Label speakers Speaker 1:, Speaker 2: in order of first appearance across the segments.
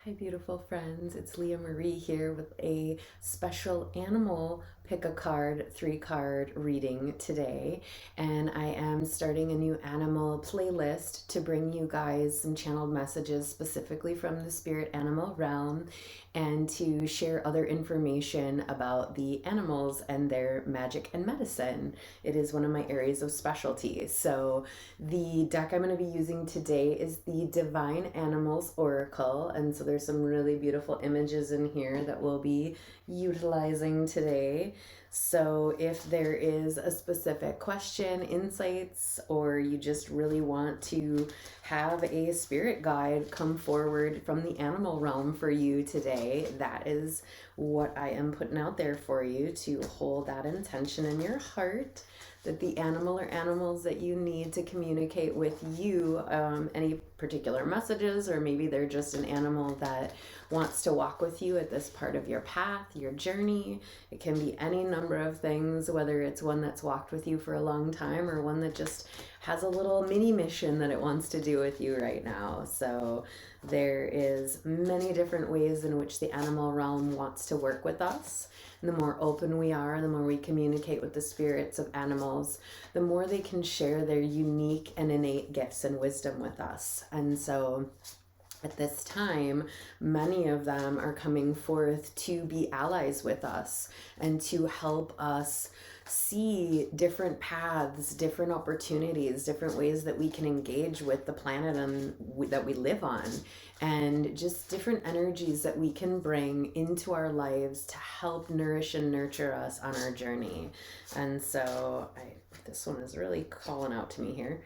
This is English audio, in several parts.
Speaker 1: Hi, beautiful friends. It's LeahMarie here with a special animal pick a card, 3 card reading today. And I am starting a new animal playlist to bring you guys some channeled messages specifically from the spirit animal realm and to share other information about the animals and their magic and medicine. It is one of my areas of specialty. So, the deck I'm going to be using today is the Divine Animals Oracle. And so there's some really beautiful images in here that we'll be utilizing today. So if there is a specific question, insights, or you just really want to have a spirit guide come forward from the animal realm for you today, that is what I am putting out there for you, to hold that intention in your heart that the animal or animals that you need to communicate with you, any particular messages, or maybe they're just an animal that wants to walk with you at this part of your path, your journey. It can be any number of things, whether it's one that's walked with you for a long time or one that just has a little mini mission that it wants to do with you right now. So there is many different ways in which the animal realm wants to work with us. And the more open we are, the more we communicate with the spirits of animals, the more they can share their unique and innate gifts and wisdom with us. And so at this time, many of them are coming forth to be allies with us and to help us see different paths, different opportunities, different ways that we can engage with the planet that we live on, and just different energies that we can bring into our lives to help nourish and nurture us on our journey. And so this one is really calling out to me here.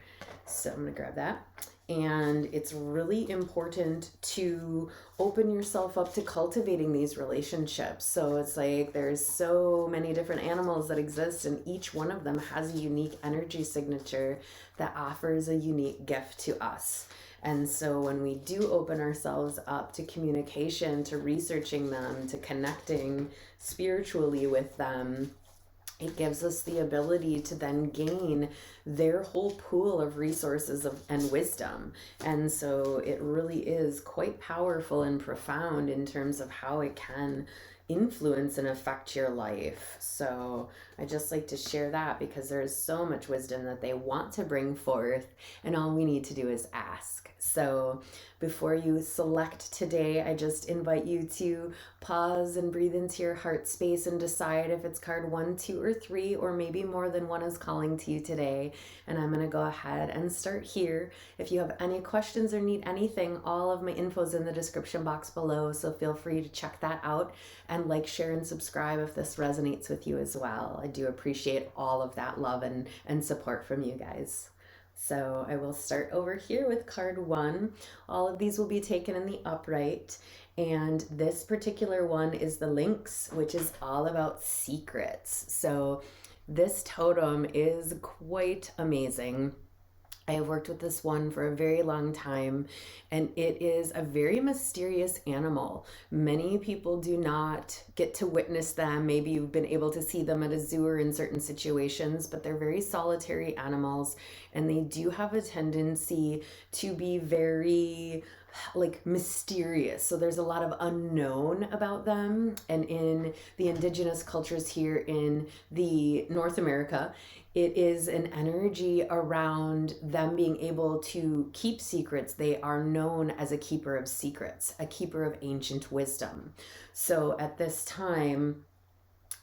Speaker 1: So I'm going to grab that. And it's really important to open yourself up to cultivating these relationships. So it's like there's so many different animals that exist, and each one of them has a unique energy signature that offers a unique gift to us. And so when we do open ourselves up to communication, to researching them, to connecting spiritually with them, it gives us the ability to then gain their whole pool of resources and wisdom. And so it really is quite powerful and profound in terms of how it can influence and affect your life. So I just like to share that because there is so much wisdom that they want to bring forth, and all we need to do is ask. So before you select today, I just invite you to pause and breathe into your heart space and decide if it's card 1, 2, or 3, or maybe more than one is calling to you today. And I'm going to go ahead and start here. If you have any questions or need anything, all of my info is in the description box below, so feel free to check that out and like, share, and subscribe if this resonates with you as well. I do appreciate all of that love and support from you guys. So I will start over here with card 1. All of these will be taken in the upright. And this particular one is the Lynx, which is all about secrets. So this totem is quite amazing. I have worked with this one for a very long time, and it is a very mysterious animal. Many people do not get to witness them. Maybe you've been able to see them at a zoo or in certain situations, but they're very solitary animals, and they do have a tendency to be very mysterious. So there's a lot of unknown about them. And in the indigenous cultures here in the North America, it is an energy around them being able to keep secrets. They are known as a keeper of secrets, a keeper of ancient wisdom. So at this time,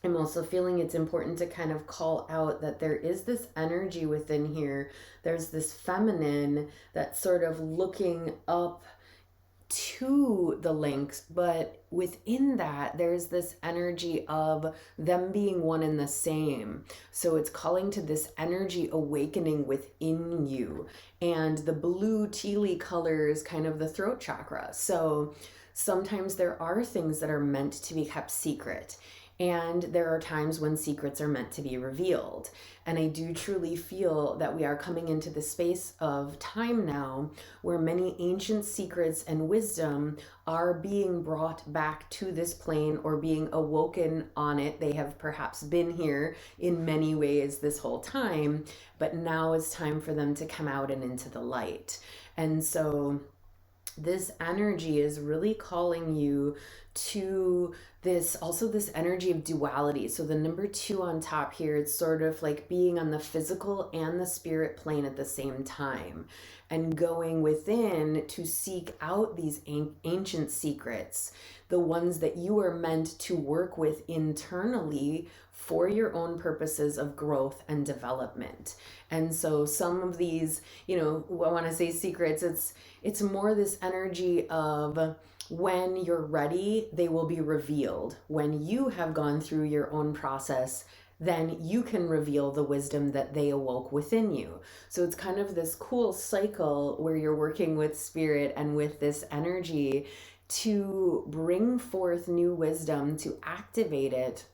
Speaker 1: I'm also feeling it's important to kind of call out that there is this energy within here. There's this feminine that's sort of looking up to the Lynx, but within that there's this energy of them being one and the same. So it's calling to this energy awakening within you. And the blue tealy color is kind of the throat chakra. So sometimes there are things that are meant to be kept secret, and there are times when secrets are meant to be revealed. And I do truly feel that we are coming into the space of time now where many ancient secrets and wisdom are being brought back to this plane or being awoken on it. They have perhaps been here in many ways this whole time, but now it's time for them to come out and into the light. And so this energy is really calling you to this energy of duality. So the number 2 on top here, it's sort of like being on the physical and the spirit plane at the same time, and going within to seek out these ancient secrets, the ones that you are meant to work with internally for your own purposes of growth and development. And so some of these, I want to say secrets, it's more this energy of, when you're ready, they will be revealed. When you have gone through your own process, then you can reveal the wisdom that they awoke within you. So it's kind of this cool cycle where you're working with spirit and with this energy to bring forth new wisdom, to activate it,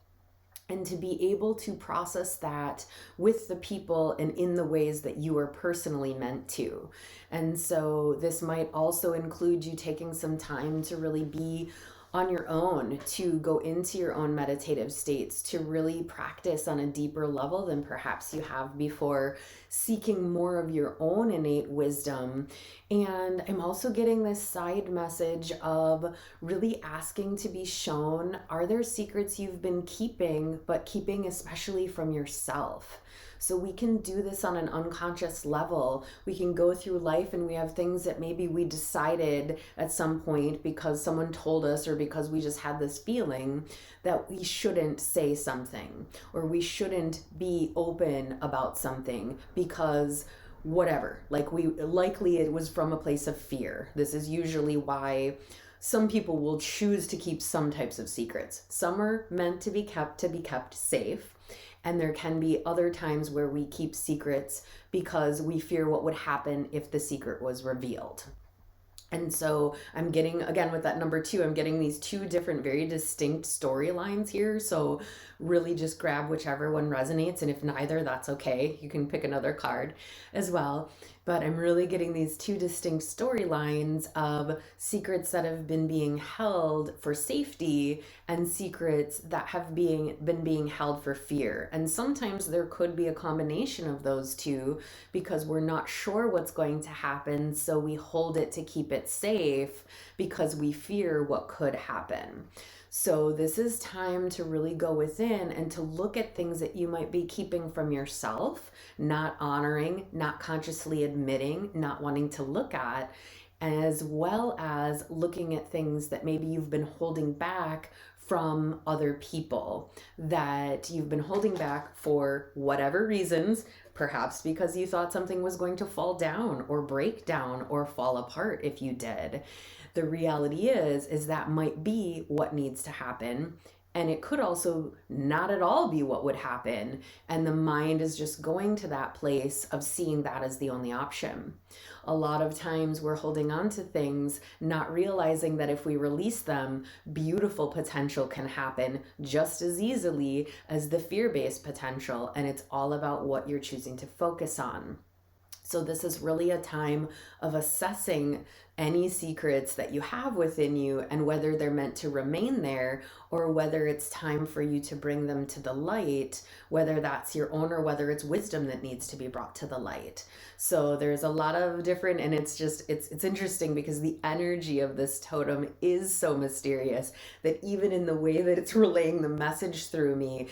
Speaker 1: and to be able to process that with the people and in the ways that you are personally meant to. And so this might also include you taking some time to really be on your own, to go into your own meditative states, to really practice on a deeper level than perhaps you have before, seeking more of your own innate wisdom. And I'm also getting this side message of really asking to be shown, are there secrets you've been keeping, but keeping especially from yourself? So we can do this on an unconscious level. We can go through life and we have things that maybe we decided at some point because someone told us, or because we just had this feeling that we shouldn't say something, or we shouldn't be open about something because whatever, like likely it was from a place of fear. This is usually why some people will choose to keep some types of secrets. Some are meant to be kept safe. And there can be other times where we keep secrets because we fear what would happen if the secret was revealed. And so I'm getting, again, with that number 2, I'm getting these 2 different, very distinct storylines here. So really just grab whichever one resonates. And if neither, that's okay. You can pick another card as well. But I'm really getting these 2 distinct storylines of secrets that have been being held for safety and secrets that have been being held for fear. And sometimes there could be a combination of those 2 because we're not sure what's going to happen. So we hold it to keep it safe because we fear what could happen. So this is time to really go within and to look at things that you might be keeping from yourself, not honoring, not consciously admitting, not wanting to look at, as well as looking at things that maybe you've been holding back from other people, that you've been holding back for whatever reasons, perhaps because you thought something was going to fall down or break down or fall apart if you did. The reality is that might be what needs to happen. And it could also not at all be what would happen. And the mind is just going to that place of seeing that as the only option. A lot of times we're holding on to things, not realizing that if we release them, beautiful potential can happen just as easily as the fear-based potential. And it's all about what you're choosing to focus on. So this is really a time of assessing any secrets that you have within you and whether they're meant to remain there or whether it's time for you to bring them to the light, whether that's your own or whether it's wisdom that needs to be brought to the light. So there's a lot of different, and it's interesting because the energy of this totem is so mysterious that even in the way that it's relaying the message through me,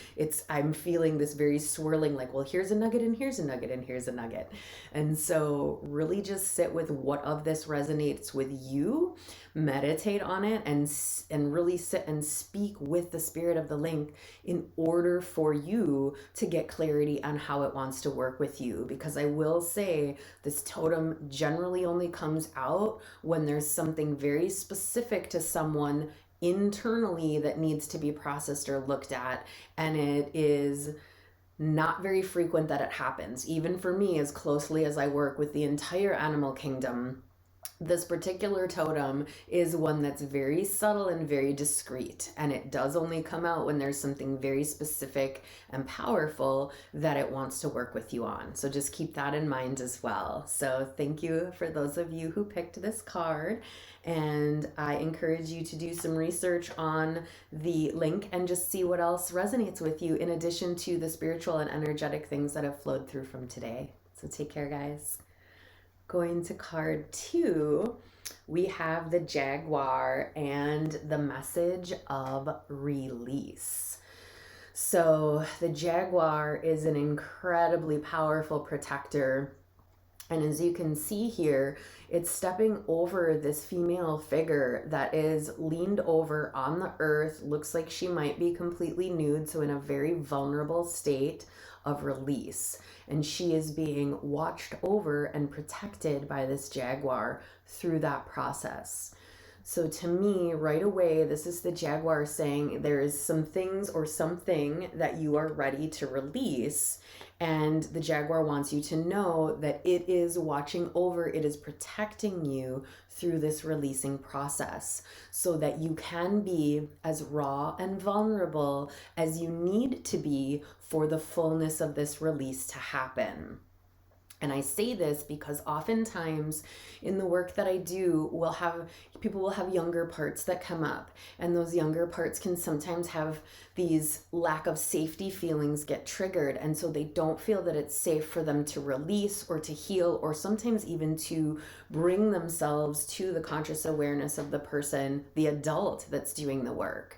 Speaker 1: I'm feeling this very swirling, like, well, here's a nugget and here's a nugget and here's a nugget. And so really just sit with what of this resonates with you, meditate on it, and really sit and speak with the spirit of the link in order for you to get clarity on how it wants to work with you. Because I will say this totem generally only comes out when there's something very specific to someone internally that needs to be processed or looked at, and it is not very frequent that it happens. Even for me, as closely as I work with the entire animal kingdom, this particular totem is one that's very subtle and very discreet, and it does only come out when there's something very specific and powerful that it wants to work with you on. So just keep that in mind as well. So thank you for those of you who picked this card, and I encourage you to do some research on the link and just see what else resonates with you in addition to the spiritual and energetic things that have flowed through from today. So take care, guys. Going to card 2, we have the Jaguar and the message of release. So the Jaguar is an incredibly powerful protector. And as you can see here, it's stepping over this female figure that is leaned over on the earth. Looks like she might be completely nude, so in a very vulnerable state of release. And she is being watched over and protected by this Jaguar through that process. So to me, right away, this is the Jaguar saying there is some things or something that you are ready to release. And the Jaguar wants you to know that it is watching over, it is protecting you through this releasing process so that you can be as raw and vulnerable as you need to be for the fullness of this release to happen. And I say this because oftentimes in the work that I do, people will have younger parts that come up, and those younger parts can sometimes have these lack of safety feelings get triggered, and so they don't feel that it's safe for them to release or to heal, or sometimes even to bring themselves to the conscious awareness of the person, the adult that's doing the work.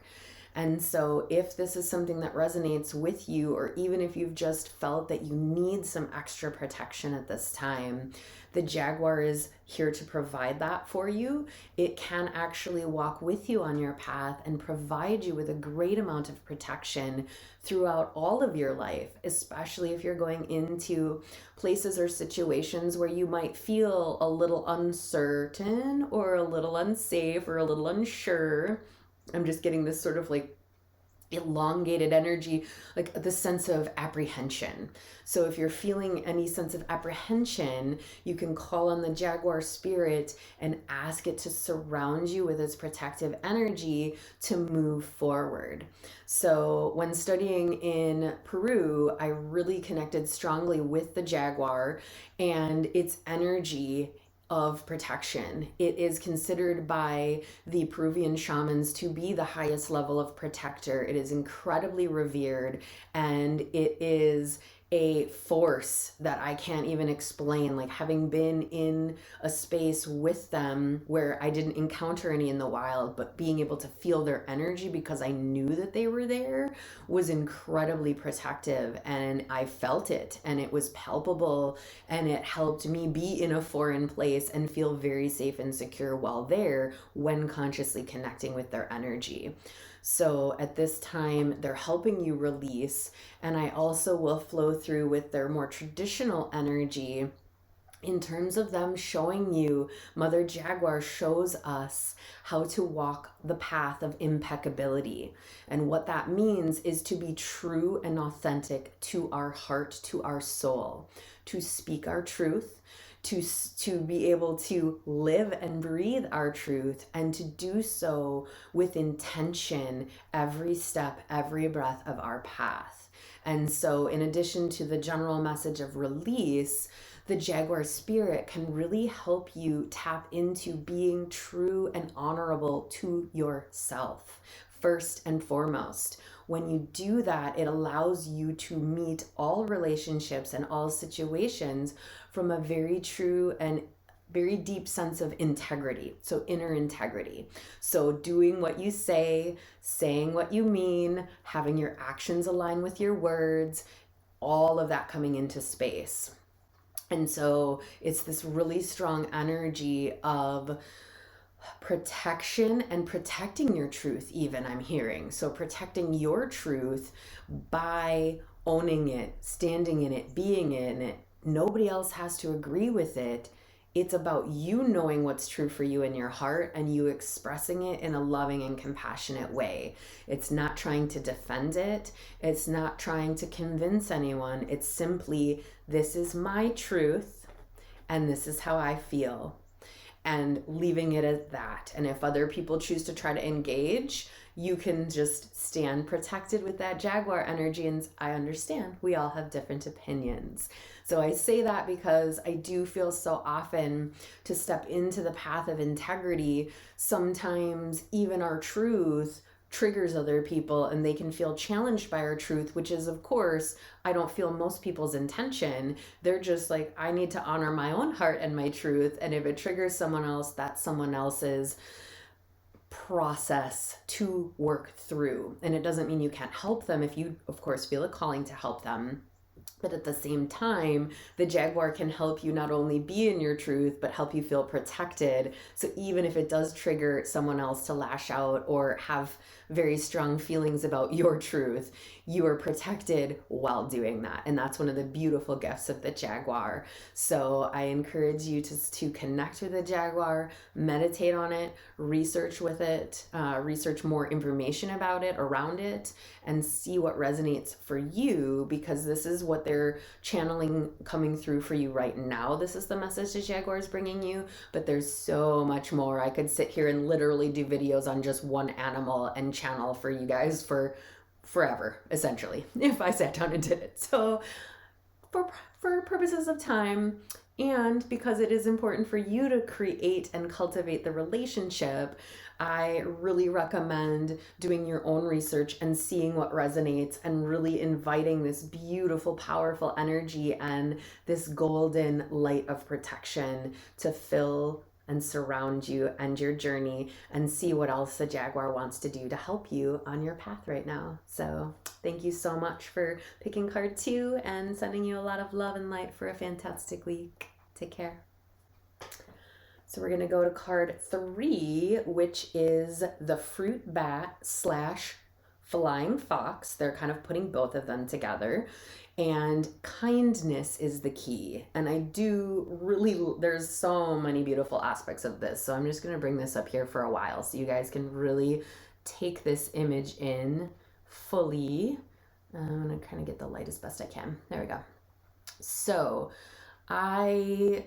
Speaker 1: And so if this is something that resonates with you, or even if you've just felt that you need some extra protection at this time, the Jaguar is here to provide that for you. It can actually walk with you on your path and provide you with a great amount of protection throughout all of your life, especially if you're going into places or situations where you might feel a little uncertain or a little unsafe or a little unsure. I'm just getting this sort of like elongated energy, like the sense of apprehension. So if you're feeling any sense of apprehension, you can call on the Jaguar spirit and ask it to surround you with its protective energy to move forward. So when studying in Peru, I really connected strongly with the Jaguar and its energy of protection. It is considered by the Peruvian shamans to be the highest level of protector. It is incredibly revered, and it is a force that I can't even explain. Like, having been in a space with them where I didn't encounter any in the wild, but being able to feel their energy because I knew that they were there was incredibly protective, and I felt it, and it was palpable, and it helped me be in a foreign place and feel very safe and secure while there when consciously connecting with their energy. So at this time, they're helping you release, and I also will flow through with their more traditional energy in terms of them showing you. Mother Jaguar shows us how to walk the path of impeccability. And what that means is to be true and authentic to our heart, to our soul, to speak our truth, to be able to live and breathe our truth, and to do so with intention every step, every breath of our path. And so in addition to the general message of release, the Jaguar spirit can really help you tap into being true and honorable to yourself first and foremost. When you do that, it allows you to meet all relationships and all situations from a very true and very deep sense of integrity. So inner integrity. So doing what you say, saying what you mean, having your actions align with your words, all of that coming into space. And so it's this really strong energy of protection and protecting your truth, even, I'm hearing. So protecting your truth by owning it, standing in it, being in it. Nobody else has to agree with it. It's about you knowing what's true for you in your heart and you expressing it in a loving and compassionate way. It's not trying to defend it. It's not trying to convince anyone. It's simply, this is my truth and this is how I feel, and leaving it at that. And if other people choose to try to engage, you can just stand protected with that Jaguar energy. And I understand we all have different opinions. So I say that because I do feel so often to step into the path of integrity, sometimes even our truth triggers other people and they can feel challenged by our truth, which is, of course, I don't feel most people's intention. They're just like, I need to honor my own heart and my truth. And if it triggers someone else, that's someone else's process to work through. And it doesn't mean you can't help them if you, of course, feel a calling to help them. But at the same time, the Jaguar can help you not only be in your truth, but help you feel protected. So even if it does trigger someone else to lash out or have very strong feelings about your truth, you are protected while doing that. And that's one of the beautiful gifts of the Jaguar. So I encourage you to connect with the Jaguar, meditate on it, research with it, research more information about it, around it, and see what resonates for you, because this is what they're channeling coming through for you right now. This is the message the Jaguar is bringing you, but there's so much more. I could sit here and literally do videos on just one animal and channel for you guys for forever, essentially, if I sat down and did it. So for purposes of time, and because it is important for you to create and cultivate the relationship, I really recommend doing your own research and seeing what resonates and really inviting this beautiful, powerful energy and this golden light of protection to fill and surround you and your journey, and see what else the Jaguar wants to do to help you on your path right now. So thank you so much for picking card 2 and sending you a lot of love and light for a fantastic week. Take care. So we're going to go to card 3, which is the fruit bat / flying fox. They're kind of putting both of them together. And kindness is the key. And I do really, there's so many beautiful aspects of this. So I'm just going to bring this up here for a while so you guys can really take this image in fully. I'm going to kind of get the light as best I can. There we go. So I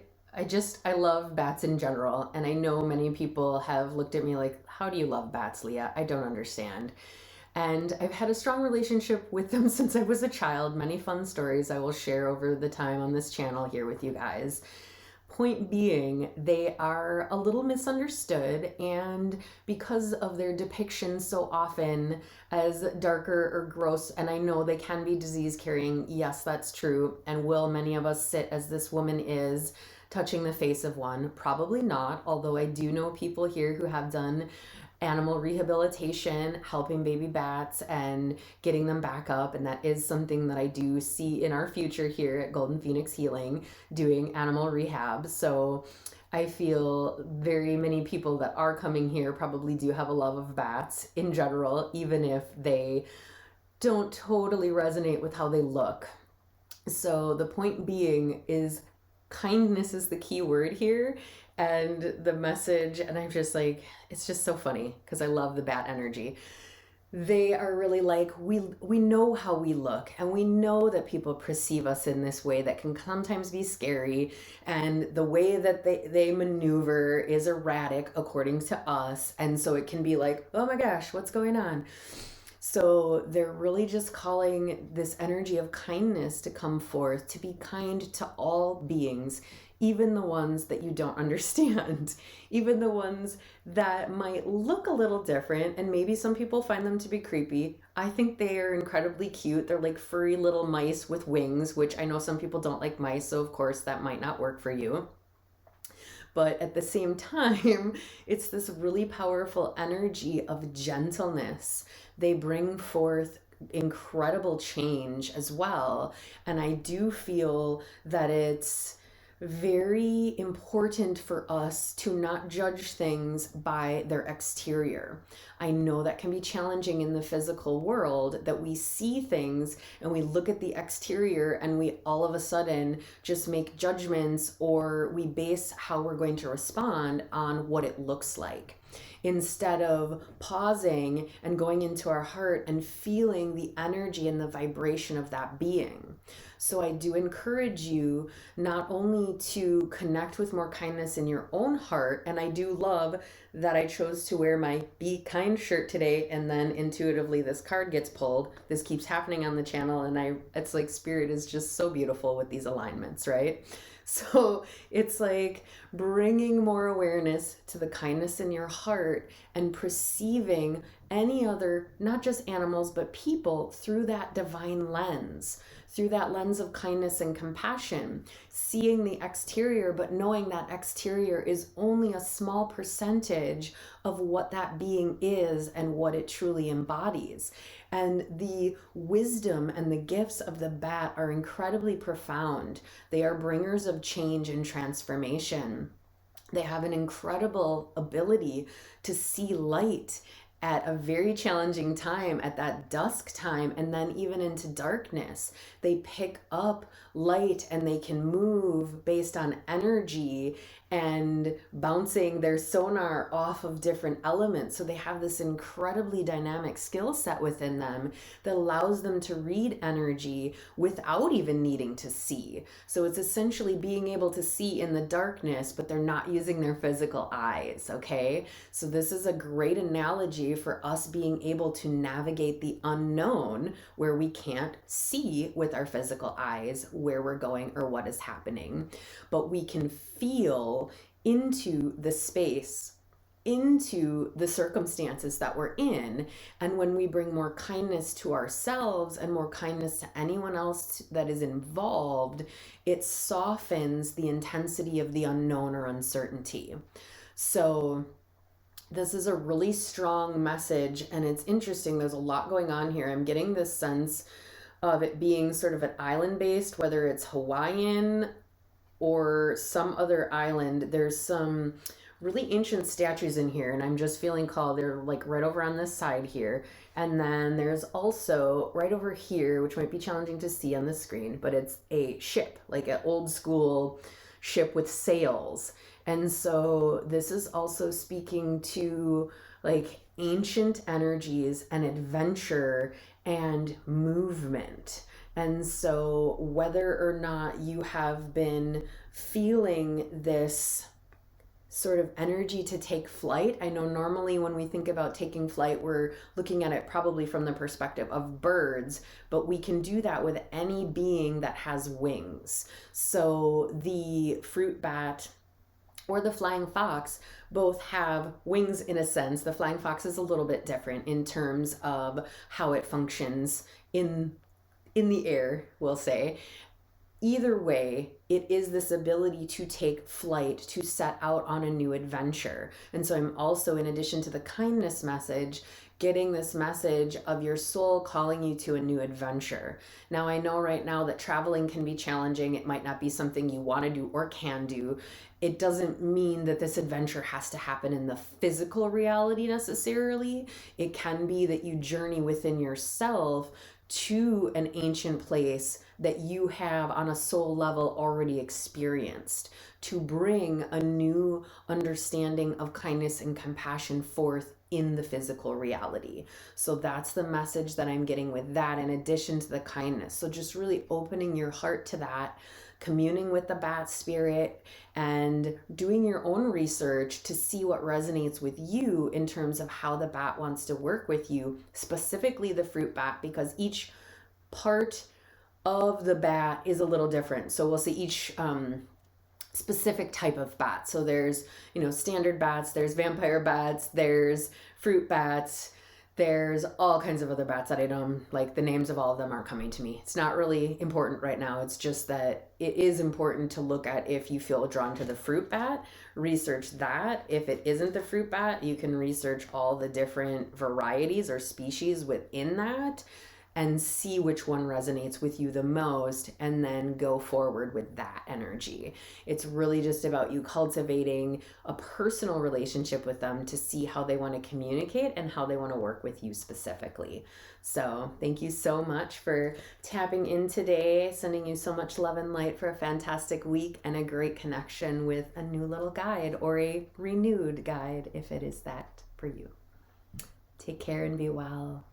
Speaker 1: love bats in general. And I know many people have looked at me like, how do you love bats, Leah? I don't understand. And I've had a strong relationship with them since I was a child. Many fun stories I will share over the time on this channel here with you guys. Point being, they are a little misunderstood, and because of their depiction so often as darker or gross, and I know they can be disease carrying, yes, that's true. And will many of us sit as this woman is, touching the face of one? Probably not, although I do know people here who have done animal rehabilitation, helping baby bats and getting them back up. And that is something that I do see in our future here at Golden Phoenix Healing, doing animal rehab. So I feel very many people that are coming here probably do have a love of bats in general, even if they don't totally resonate with how they look. So the point being is kindness is the key word here. And the message, and I'm just like, it's just so funny because I love the bat energy. They are really like, we know how we look, and we know that people perceive us in this way that can sometimes be scary, and the way that they maneuver is erratic according to us, and so it can be like, oh my gosh, what's going on? So they're really just calling this energy of kindness to come forth, to be kind to all beings, even the ones that you don't understand, even the ones that might look a little different, and maybe some people find them to be creepy. I think they are incredibly cute. They're like furry little mice with wings, which I know some people don't like mice, so of course that might not work for you. But at the same time, it's this really powerful energy of gentleness. They bring forth incredible change as well. And I do feel that it's very important for us to not judge things by their exterior. I know that can be challenging in the physical world, that we see things and we look at the exterior and we all of a sudden just make judgments, or we base how we're going to respond on what it looks like, instead of pausing and going into our heart and feeling the energy and the vibration of that being. So I do encourage you not only to connect with more kindness in your own heart, and I do love that I chose to wear my Be Kind shirt today, and then intuitively this card gets pulled. This keeps happening on the channel, and it's like spirit is just so beautiful with these alignments, right? So it's like bringing more awareness to the kindness in your heart and perceiving any other, not just animals, but people through that divine lens, through that lens of kindness and compassion, seeing the exterior, but knowing that exterior is only a small percentage of what that being is and what it truly embodies. And the wisdom and the gifts of the bat are incredibly profound. They are bringers of change and transformation. They have an incredible ability to see light at a very challenging time, at that dusk time, and then even into darkness. They pick up light and they can move based on energy and bouncing their sonar off of different elements. So they have this incredibly dynamic skill set within them that allows them to read energy without even needing to see. So it's essentially being able to see in the darkness, but they're not using their physical eyes, okay? So this is a great analogy for us being able to navigate the unknown where we can't see with our physical eyes where we're going or what is happening, but we can feel into the space, into the circumstances that we're in. And when we bring more kindness to ourselves and more kindness to anyone else that is involved, it softens the intensity of the unknown or uncertainty. So this is a really strong message, and it's interesting. There's a lot going on here. I'm getting this sense of it being sort of an island based, whether it's Hawaiian or some other island. There's some really ancient statues in here, and I'm just feeling called. They're like right over on this side here. And then there's also right over here, which might be challenging to see on the screen, but it's a ship, like an old school ship with sails. And so this is also speaking to like ancient energies and adventure and movement. And so whether or not you have been feeling this sort of energy to take flight. I know normally when we think about taking flight, we're looking at it probably from the perspective of birds, but we can do that with any being that has wings. So the fruit bat or the flying fox both have wings in a sense. The flying fox is a little bit different in terms of how it functions in the air, we'll say. Either way, it is this ability to take flight, to set out on a new adventure. And so I'm also, in addition to the kindness message, getting this message of your soul calling you to a new adventure. Now, I know right now that traveling can be challenging. It might not be something you want to do or can do. It doesn't mean that this adventure has to happen in the physical reality necessarily. It can be that you journey within yourself to an ancient place that you have on a soul level already experienced, to bring a new understanding of kindness and compassion forth in the physical reality. So that's the message that I'm getting with that, in addition to the kindness. So just really opening your heart to that, communing with the bat spirit, and doing your own research to see what resonates with you in terms of how the bat wants to work with you, specifically the fruit bat, because each part of the bat is a little different. So we'll see each specific type of bat. So there's, standard bats, there's vampire bats, there's fruit bats, there's all kinds of other bats that I don't, like the names of all of them aren't coming to me. It's not really important right now. It's just that it is important to look at if you feel drawn to the fruit bat, research that. If it isn't the fruit bat, you can research all the different varieties or species within that and see which one resonates with you the most, and then go forward with that energy. It's really just about you cultivating a personal relationship with them to see how they want to communicate and how they want to work with you specifically. So thank you so much for tapping in today, sending you so much love and light for a fantastic week and a great connection with a new little guide, or a renewed guide if it is that for you. Take care and be well.